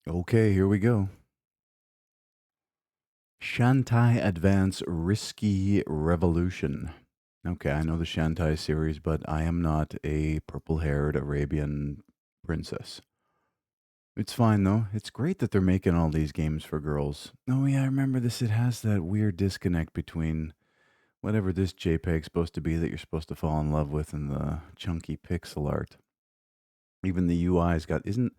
Okay, here we go. Shantai Advance Risky Revolution. Okay, I know the Shantai series, but I am not a purple haired Arabian princess. It's fine though. It's great that they're making all these games for girls. Oh, yeah, I remember this. It has that weird disconnect between whatever this JPEG's supposed to be that you're supposed to fall in love with and the chunky pixel art. Even the UI's got, isn't,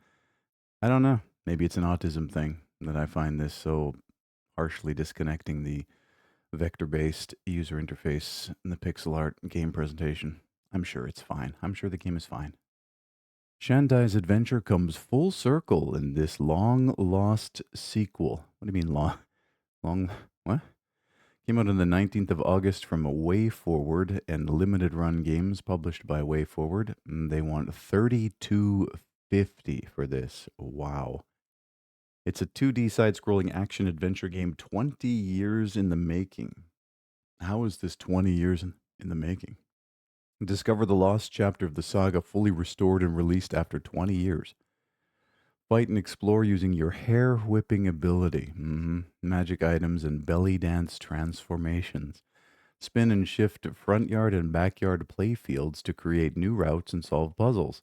I don't know. Maybe it's an autism thing that I find this so harshly disconnecting the vector-based user interface and the pixel art game presentation. I'm sure it's fine. I'm sure the game is fine. Shandai's adventure comes full circle in this long-lost sequel. What do you mean long? Long? What? Came out on the 19th of August from WayForward and Limited Run Games, published by WayForward. They want 32.50 for this. Wow. It's a 2D side-scrolling action-adventure game 20 years in the making. How is this 20 years in the making? Discover the lost chapter of the saga fully restored and released after 20 years. Fight and explore using your hair whipping ability, magic items, and belly dance transformations. Spin and shift front yard and backyard playfields to create new routes and solve puzzles.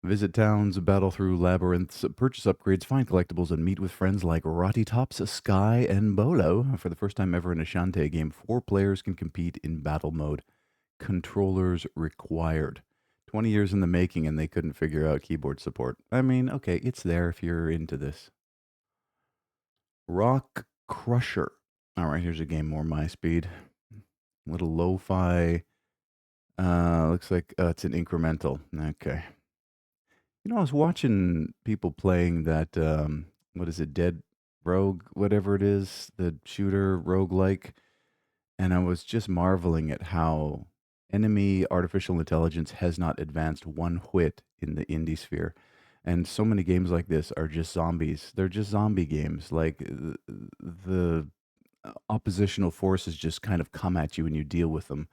Visit towns, battle through labyrinths, purchase upgrades, find collectibles, and meet with friends like Rotty Tops, Sky, and Bolo. For the first time ever in a Shantae game, 4 players can compete in battle mode. Controllers required. 20 years in the making, and they couldn't figure out keyboard support. I mean, okay, it's there if you're into this. Rock Crusher. All right, here's a game more my speed. Little lo-fi. Looks like it's an incremental. Okay. You know, I was watching people playing that, what is it, Dead Rogue, whatever it is, the shooter roguelike, and I was just marveling at how enemy artificial intelligence has not advanced one whit in the indie sphere. And so many games like this are just zombies. They're just zombie games. Like the oppositional forces just kind of come at you and you deal with them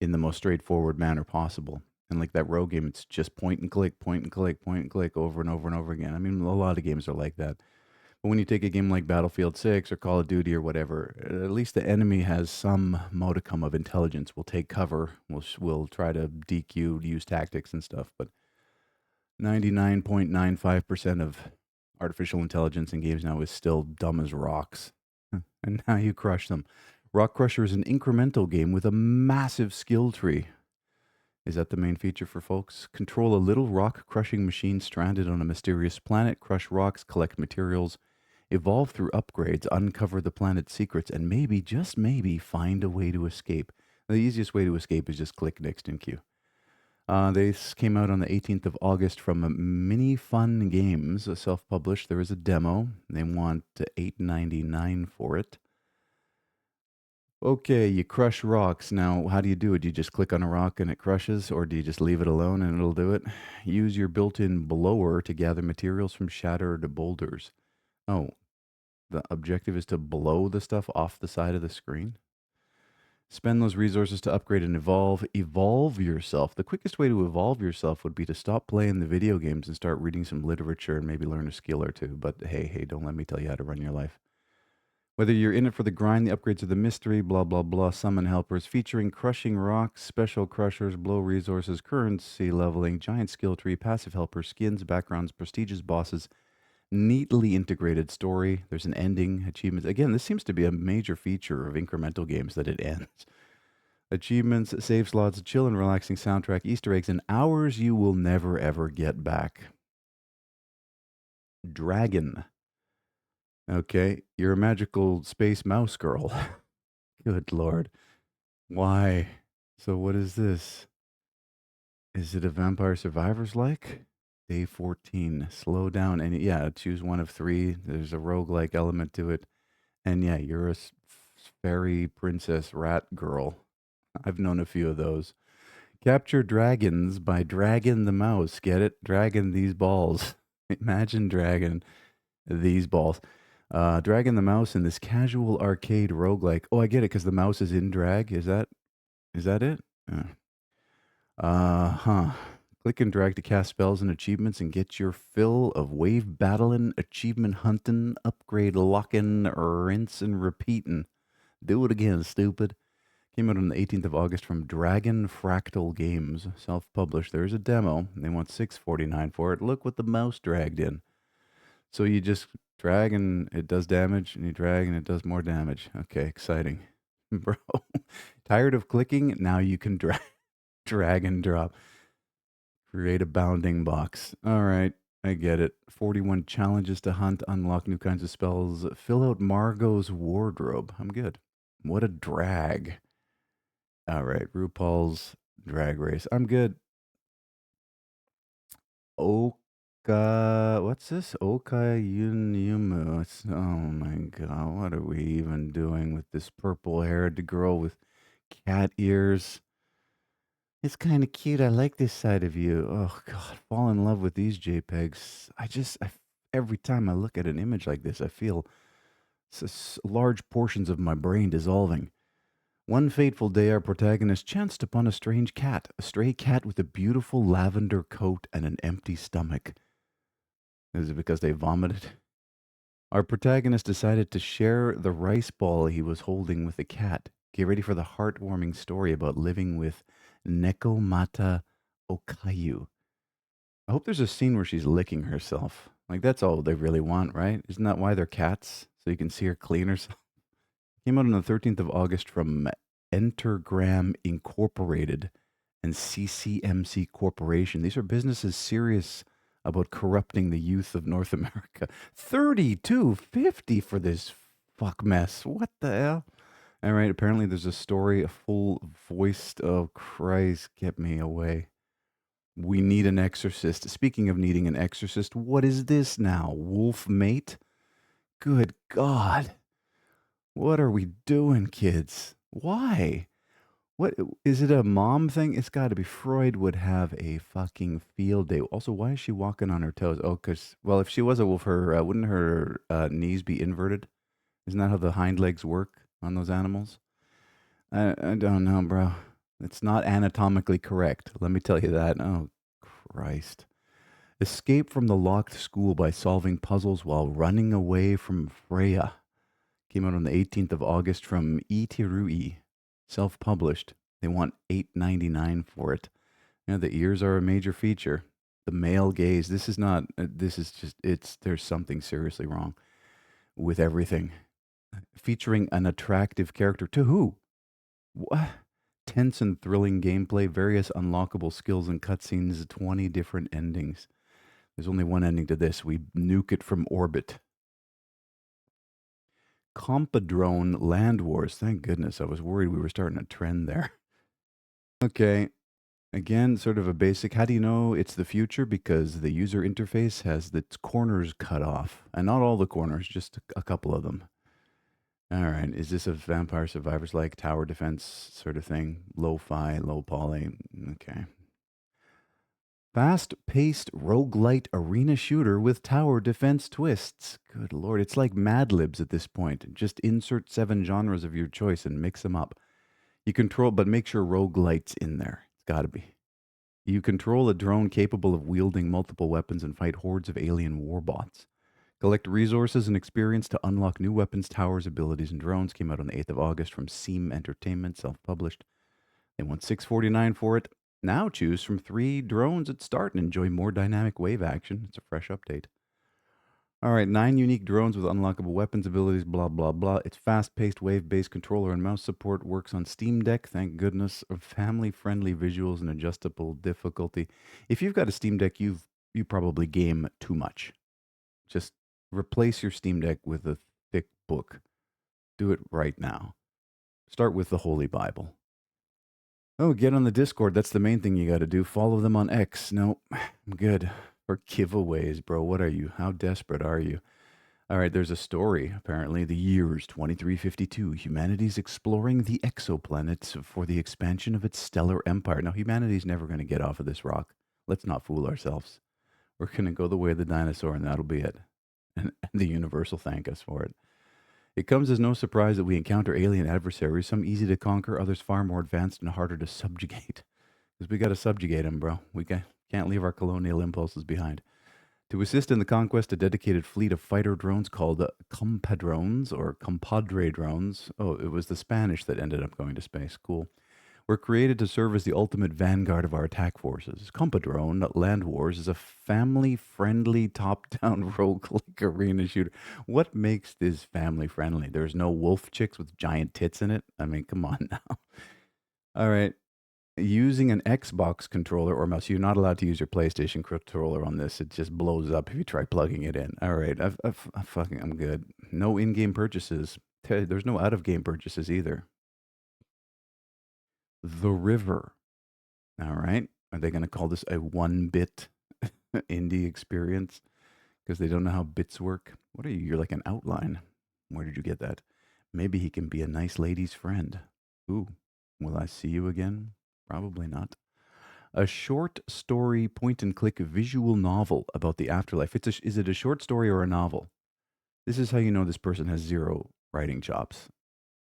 in the most straightforward manner possible. And like that rogue game, it's just point and click, point and click, point and click over and over and over again. I mean, a lot of games are like that. But when you take a game like Battlefield 6 or Call of Duty or whatever, at least the enemy has some modicum of intelligence. We'll take cover. We'll try to DQ, use tactics and stuff. But 99.95% of artificial intelligence in games now is still dumb as rocks. And now you crush them. Rock Crusher is an incremental game with a massive skill tree. Is that the main feature for folks? Control a little rock crushing machine stranded on a mysterious planet, crush rocks, collect materials, evolve through upgrades, uncover the planet's secrets, and maybe, just maybe, find a way to escape. The easiest way to escape is just click next in queue. This came out on the 18th of August from Mini Fun Games, self-published. There is a demo. They want $8.99 for it. Okay, you crush rocks. Now, how do you do it? Do you just click on a rock and it crushes, or do you just leave it alone and it'll do it? Use your built-in blower to gather materials from shattered boulders. Oh, the objective is to blow the stuff off the side of the screen? Spend those resources to upgrade and evolve. Evolve yourself. The quickest way to evolve yourself would be to stop playing the video games and start reading some literature and maybe learn a skill or two. But hey, don't let me tell you how to run your life. Whether you're in it for the grind, the upgrades are the mystery, blah, blah, blah, summon helpers, featuring crushing rocks, special crushers, blow resources, currency leveling, giant skill tree, passive helpers, skins, backgrounds, prestigious bosses, neatly integrated story. There's an ending, achievements. Again, this seems to be a major feature of incremental games that it ends. Achievements, save slots, chill and relaxing soundtrack, Easter eggs, and hours you will never ever get back. Dragon. Okay, you're a magical space mouse girl. Good lord. Why? So what is this? Is it a Vampire Survivors like? Day 14. Slow down and yeah, choose one of 3. There's a roguelike element to it. And yeah, you're a fairy princess rat girl. I've known a few of those. Capture dragons by dragging the mouse. Get it? Dragging these balls. Imagine dragging these balls. Dragging the mouse in this casual arcade roguelike. Oh, I get it, because the mouse is in drag. Is that it? Huh. Click and drag to cast spells and achievements and get your fill of wave battling, achievement hunting, upgrade locking, rinse and repeating. Do it again, stupid. Came out on the 18th of August from Dragon Fractal Games, self-published. There's a demo. They want $6.49 for it. Look what the mouse dragged in. So you just drag and it does damage, and you drag and it does more damage. Okay, exciting. Bro, tired of clicking? Now you can drag and drop. Create a bounding box. All right, I get it. 41 challenges to hunt, unlock new kinds of spells, fill out Margot's wardrobe. I'm good. What a drag. All right, RuPaul's Drag Race. I'm good. What's this? Oka Yunyumu. Oh my god, what are we even doing with this purple-haired girl with cat ears? It's kind of cute. I like this side of you. Oh god, fall in love with these JPEGs. Every time I look at an image like this, I feel large portions of my brain dissolving. One fateful day, our protagonist chanced upon a strange cat, a stray cat with a beautiful lavender coat and an empty stomach. Is it because they vomited? Our protagonist decided to share the rice ball he was holding with the cat. Get ready for the heartwarming story about living with Nekomata Okayu. I hope there's a scene where she's licking herself. Like, that's all they really want, right? Isn't that why they're cats? So you can see her clean herself? Came out on the 13th of August from Entergram Incorporated and CCMC Corporation. These are businesses serious about corrupting the youth of North America. $32.50 for this fuck mess. What the hell? All right, apparently there's a story, a full voiced, oh Christ, get me away. We need an exorcist. Speaking of needing an exorcist, what is this now? Wolf mate? Good God. What are we doing, kids? Why? What is it, a mom thing? It's got to be. Freud would have a fucking field day. Also, why is she walking on her toes? Oh, because, well, if she was a wolf, wouldn't her knees be inverted? Isn't that how the hind legs work on those animals? I don't know, bro. It's not anatomically correct. Let me tell you that. Oh, Christ. Escape from the locked school by solving puzzles while running away from Freya. Came out on the 18th of August from Itirui. Self-published. They want $8.99 for it. You know, the ears are a major feature. The male gaze. This is not. This is just. There's something seriously wrong with everything. Featuring an attractive character to who? What? Tense and thrilling gameplay, various unlockable skills and cutscenes, 20 different endings. There's only one ending to this. We nuke it from orbit. Compadrone Land Wars. Thank goodness. I was worried we were starting a trend there. Okay. Again, sort of a basic. How do you know it's the future? Because the user interface has its corners cut off. And not all the corners, just a couple of them. All right. Is this a Vampire Survivors like tower defense sort of thing? Lo-fi, low poly. Okay. Fast-paced roguelite arena shooter with tower defense twists. Good lord, it's like Mad Libs at this point. Just insert 7 genres of your choice and mix them up. You control, but make sure roguelite's in there. It's got to be. You control a drone capable of wielding multiple weapons and fight hordes of alien warbots. Collect resources and experience to unlock new weapons, towers, abilities, and drones. Came out on the 8th of August from Seam Entertainment, self-published. They want $6.49 for it. Now choose from 3 drones at start and enjoy more dynamic wave action. It's a fresh update. All right, 9 unique drones with unlockable weapons, abilities, blah, blah, blah. It's fast-paced, wave-based controller and mouse support. Works on Steam Deck, thank goodness. Family-friendly visuals and adjustable difficulty. If you've got a Steam Deck, you probably game too much. Just replace your Steam Deck with a thick book. Do it right now. Start with the Holy Bible. Oh, get on the Discord. That's the main thing you got to do. Follow them on X. No, I'm good. Or giveaways, bro. What are you? How desperate are you? All right, there's a story. Apparently, the years 2352. Humanity's exploring the exoplanets for the expansion of its stellar empire. Now, humanity's never going to get off of this rock. Let's not fool ourselves. We're going to go the way of the dinosaur, and that'll be it. And the universe will thank us for it. It comes as no surprise that we encounter alien adversaries, some easy to conquer, others far more advanced and harder to subjugate. Because we got to subjugate them, bro. We can't Can't leave our colonial impulses behind. To assist in the conquest, a dedicated fleet of fighter drones called compadrones or compadre drones. Oh, it was the Spanish that ended up going to space. Cool. Were created to serve as the ultimate vanguard of our attack forces. Compadrone Land Wars is a family-friendly top-down roguelike arena shooter. What makes this family-friendly? There's no wolf chicks with giant tits in it? I mean, come on now. All right. Using an Xbox controller or mouse. You're not allowed to use your PlayStation controller on this. It just blows up if you try plugging it in. All right. I'm good. No in-game purchases. There's no out-of-game purchases either. The River. All right. Are they going to call this a 1-bit indie experience? Because they don't know how bits work. What are you? You're like an outline. Where did you get that? Maybe he can be a nice lady's friend. Ooh, will I see you again? Probably not. A short story point and click visual novel about the afterlife. Is it a short story or a novel? This is how you know this person has zero writing chops.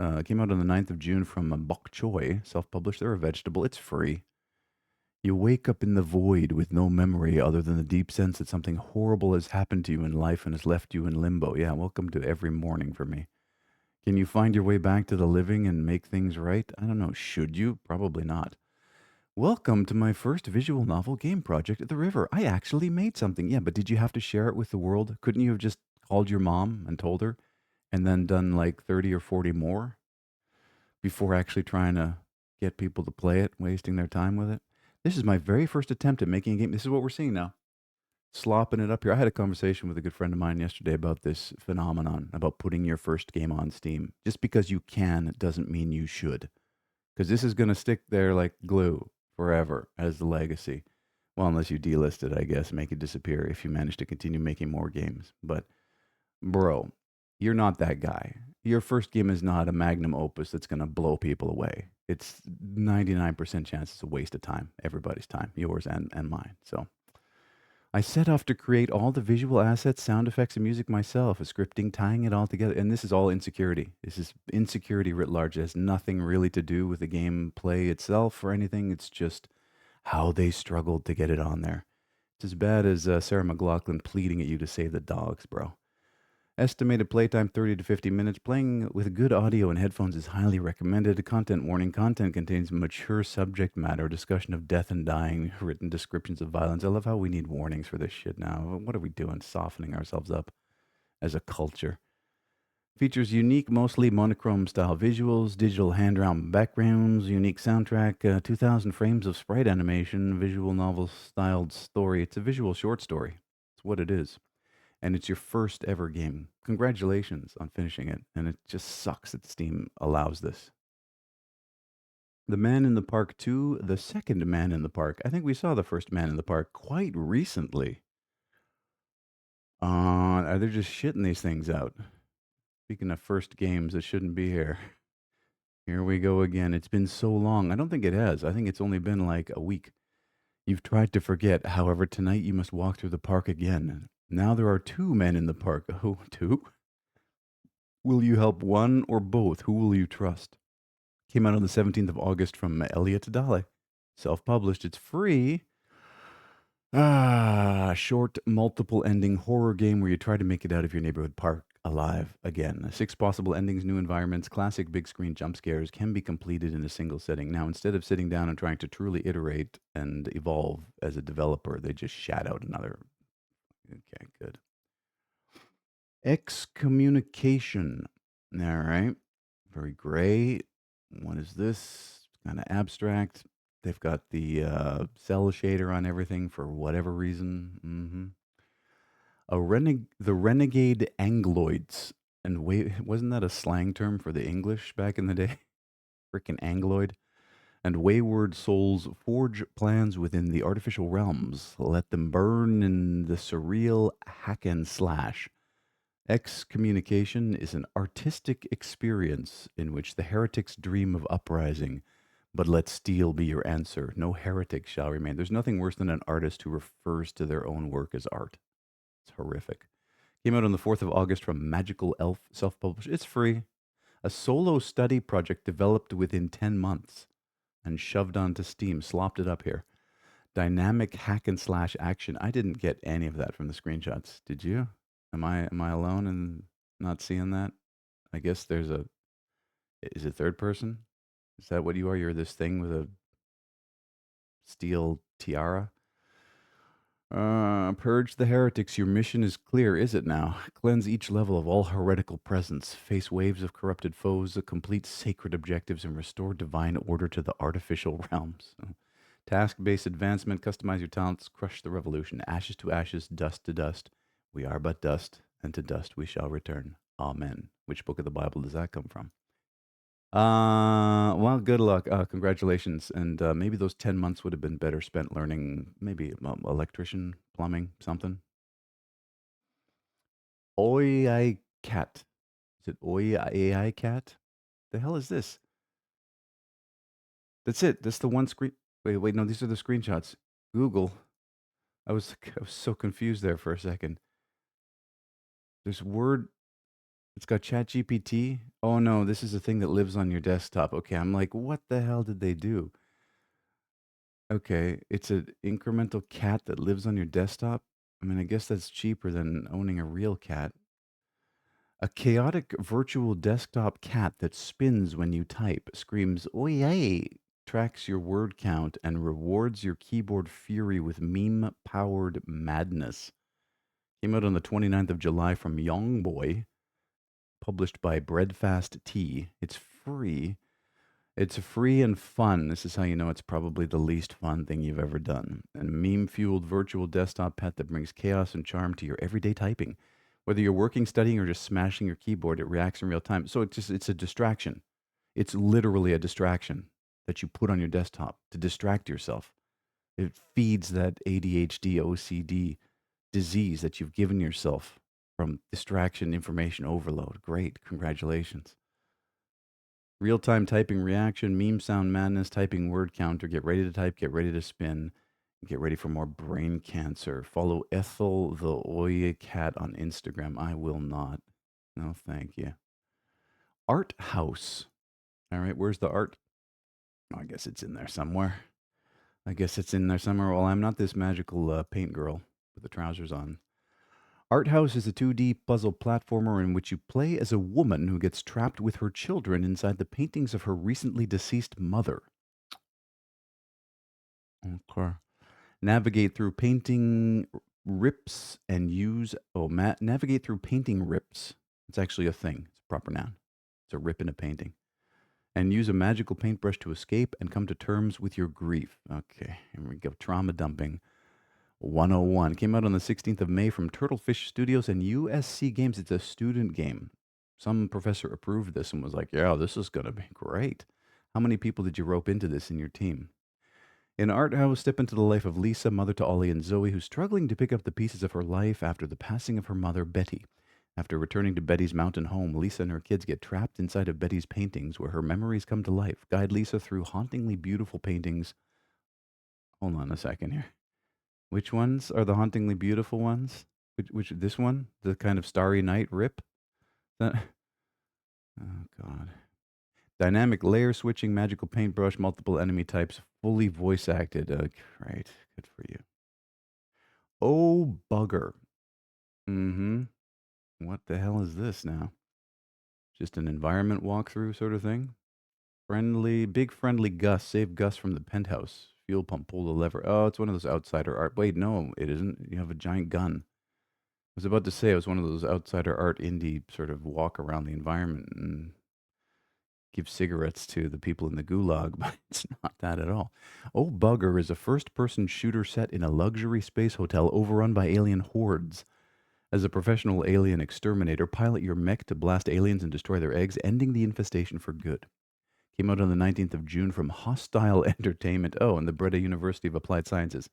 It came out on the 9th of June from Bok Choy, self-published. They're a vegetable. It's free. You wake up in the void with no memory other than the deep sense that something horrible has happened to you in life and has left you in limbo. Yeah, welcome to every morning for me. Can you find your way back to the living and make things right? I don't know. Should you? Probably not. Welcome to my first visual novel game project at the river. I actually made something. Yeah, but did you have to share it with the world? Couldn't you have just called your mom and told her and then done like 30 or 40 more before actually trying to get people to play it, wasting their time with it? This is my very first attempt at making a game. This is what we're seeing now. Slopping it up here. I had a conversation with a good friend of mine yesterday about this phenomenon, about putting your first game on Steam. Just because you can doesn't mean you should. Because this is going to stick there like glue forever as the legacy. Well, unless you delist it, I guess, make it disappear if you manage to continue making more games. But, bro, you're not that guy. Your first game is not a magnum opus that's going to blow people away. It's 99% chance it's a waste of time, everybody's time, yours and mine. So I set off to create all the visual assets, sound effects, and music myself, scripting, tying it all together. And this is all insecurity. This is insecurity writ large. It has nothing really to do with the gameplay itself or anything. It's just how they struggled to get it on there. It's as bad as Sarah McLachlan pleading at you to save the dogs, bro. Estimated playtime 30 to 50 minutes. Playing with good audio and headphones is highly recommended. Content warning. Content contains mature subject matter, discussion of death and dying, written descriptions of violence. I love how we need warnings for this shit now. What are we doing? Softening ourselves up as a culture. Features unique, mostly monochrome style visuals, digital hand-drawn backgrounds, unique soundtrack, 2,000 frames of sprite animation, visual novel styled story. It's a visual short story. It's what it is. And it's your first ever game. Congratulations on finishing it. And it just sucks that Steam allows this. The Man in the Park 2, the second Man in the Park. I think we saw the first Man in the Park quite recently. They're just shitting these things out. Speaking of first games that shouldn't be here. Here we go again. It's been so long. I don't think it has. I think it's only been like a week. You've tried to forget. However, tonight you must walk through the park again. Now there are two men in the park. Oh, two? Will you help one or both? Who will you trust? Came out on the 17th of August from Elliot Dale. Self-published. It's free. Short, multiple ending horror game where you try to make it out of your neighborhood park alive again. 6 possible endings, new environments, classic big screen jump scares can be completed in a single setting. Now, instead of sitting down and trying to truly iterate and evolve as a developer, they just shat out another. Okay, good. Excommunication. All right. Very gray. What is this? Kind of abstract. They've got the cell shader on everything for whatever reason. The renegade Angloids. And wait, wasn't that a slang term for the English back in the day? Frickin' Angloid. And wayward souls forge plans within the artificial realms. Let them burn in the surreal hack and slash. Excommunication is an artistic experience in which the heretics dream of uprising, but let steel be your answer. No heretic shall remain. There's nothing worse than an artist who refers to their own work as art. It's horrific. Came out on the 4th of August from Magical Elf, self-published. It's free. A solo study project developed within 10 months and shoved onto Steam. Slopped it up here. Dynamic hack and slash action. I didn't get any of that from the screenshots. Did you? Am I alone in not seeing that? I guess there's a is it third person? Is that what you are? You're this thing with a steel tiara? Purge the heretics. Your mission is clear, is it now? Cleanse each level of all heretical presence. Face waves of corrupted foes, complete sacred objectives, and restore divine order to the artificial realms. Task-based advancement. Customize your talents. Crush the revolution. Ashes to ashes, dust to dust. We are but dust, and to dust we shall return. Amen. Which book of the Bible does that come from? Well, good luck. Congratulations. And maybe those 10 months would have been better spent learning maybe electrician, plumbing, something. Oi, I cat. Is it Oi, AI cat? The hell is this? That's it. That's the one screen. Wait, no, these are the screenshots. Google. I was so confused there for a second. There's Word. It's got ChatGPT. Oh no, this is a thing that lives on your desktop. Okay, I'm like, what the hell did they do? Okay, it's an incremental cat that lives on your desktop. I mean, I guess that's cheaper than owning a real cat. A chaotic virtual desktop cat that spins when you type, screams, "Oh yay!" tracks your word count, and rewards your keyboard fury with meme powered madness. Came out on the 29th of July from Youngboy, published by Breadfast Tea. It's free. It's free and fun. This is how you know it's probably the least fun thing you've ever done. A meme-fueled virtual desktop pet that brings chaos and charm to your everyday typing. Whether you're working, studying, or just smashing your keyboard, it reacts in real time. So it's a distraction. It's literally a distraction that you put on your desktop to distract yourself. It feeds that ADHD, OCD disease that you've given yourself from distraction, information overload. Great. Congratulations. Real-time typing reaction, meme sound madness, typing word counter. Get ready to type, get ready to spin, get ready for more brain cancer. Follow Ethel the Oya Cat on Instagram. I will not. No, thank you. Art House. All right, where's the art? Oh, I guess it's in there somewhere. Well, I'm not this magical paint girl with the trousers on. Art House is a 2D puzzle platformer in which you play as a woman who gets trapped with her children inside the paintings of her recently deceased mother. Okay. Navigate through painting rips and use navigate through painting rips. It's actually a thing. It's a proper noun. It's a rip in a painting. And use a magical paintbrush to escape and come to terms with your grief. Okay, here we go. Trauma dumping 101. Came out on the 16th of May from Turtlefish Studios and USC Games. It's a student game. Some professor approved this and was like, yeah, this is going to be great. How many people did you rope into this in your team? In Art House, step into the life of Lisa, mother to Ollie and Zoe, who's struggling to pick up the pieces of her life after the passing of her mother, Betty. After returning to Betty's mountain home, Lisa and her kids get trapped inside of Betty's paintings where her memories come to life. Guide Lisa through hauntingly beautiful paintings. Hold on a second here. Which ones are the hauntingly beautiful ones? Which this one? The kind of starry night rip? That, oh, God. Dynamic layer switching, magical paintbrush, multiple enemy types, fully voice acted. Great. Good for you. Oh, bugger. Mm-hmm. What the hell is this now? Just an environment walkthrough sort of thing? Big friendly Gus. Save Gus from the penthouse. Fuel pump, pull the lever. Oh, it's one of those outsider art. Wait, no, it isn't. You have a giant gun. I was about to say it was one of those outsider art indie sort of walk around the environment and give cigarettes to the people in the gulag, but it's not that at all. Oh, Bugger is a first-person shooter set in a luxury space hotel overrun by alien hordes. As a professional alien exterminator, pilot your mech to blast aliens and destroy their eggs, ending the infestation for good. Came out on the 19th of June from Hostile Entertainment. Oh, and the Breda University of Applied Sciences.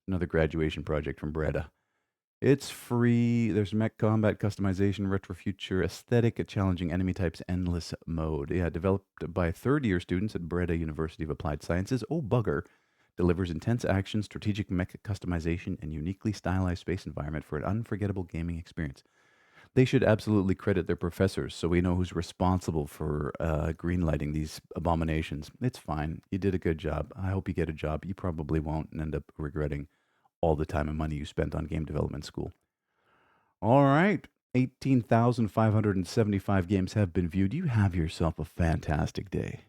Another graduation project from Breda. It's free. There's mech combat, customization, retro future, aesthetic, challenging enemy types, endless mode. Yeah, developed by third-year students at Breda University of Applied Sciences. Oh, Bugger delivers intense action, strategic mech customization, and uniquely stylized space environment for an unforgettable gaming experience. They should absolutely credit their professors so we know who's responsible for greenlighting these abominations. It's fine. You did a good job. I hope you get a job. You probably won't and end up regretting all the time and money you spent on game development school. All right. 18,575 games have been viewed. You have yourself a fantastic day.